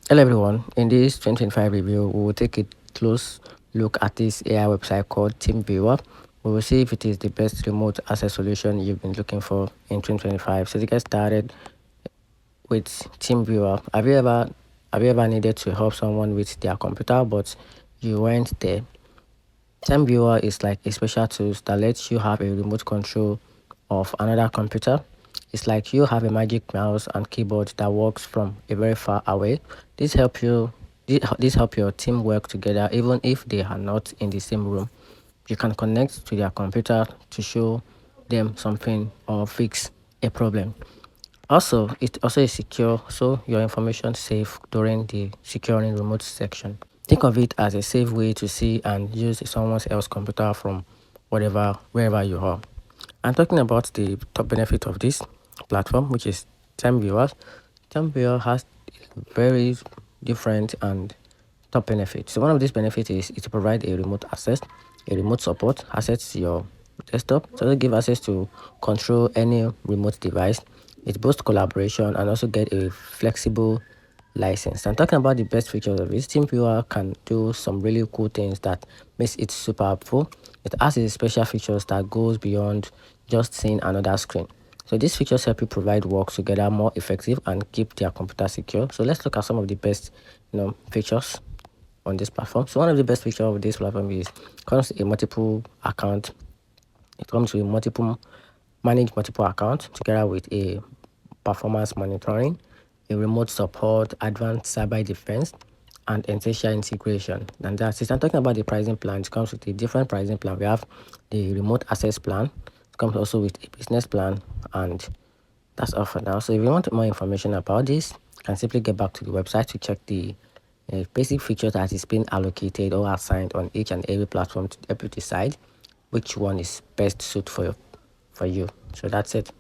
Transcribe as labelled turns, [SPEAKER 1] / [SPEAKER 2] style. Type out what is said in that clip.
[SPEAKER 1] Hello everyone, in this 2025 review, we will take a close look at this AI website called TeamViewer. We will see if it is the best remote access solution you've been looking for in 2025. So to get started with TeamViewer, have you ever needed to help someone with their computer but you weren't there? TeamViewer is like a special tool that lets you have a remote control of another computer. It's like you have a magic mouse and keyboard that works from a very far away. This help you this help your team work together even if they are not in the same room. You can connect to their computer to show them something or fix a problem. Also, it also is secure, so your information safe during the securing remote section. Think of it as a safe way to see and use someone else's computer from wherever you are. I'm talking about the top benefit of this platform, which is TimeViewer. TimeViewer has very different and top benefits. So one of these benefits is it provide a remote access, a remote support, access to your desktop. So it give access to control any remote device. It boosts collaboration and also get a flexible license. I'm talking about the best features of it. TeamViewer can do some really cool things that makes it super helpful. It has a special features that goes beyond just seeing another screen. So these features help you provide work together more effective and keep their computer secure. So let's look at some of the best, features on this platform. So one of the best features of this platform is comes a multiple account. It comes with manage multiple accounts together with a performance monitoring, a remote support, advanced cyber defense, and essential integration. And that's it. I'm talking about the pricing plan. It comes with a different pricing plan. We have the remote access plan. It comes also with a business plan, and that's all for now. So if you want more information about this, you can simply get back to the website to check the basic features that is being allocated or assigned on each and every platform to help you decide which one is best suited for you. So that's it.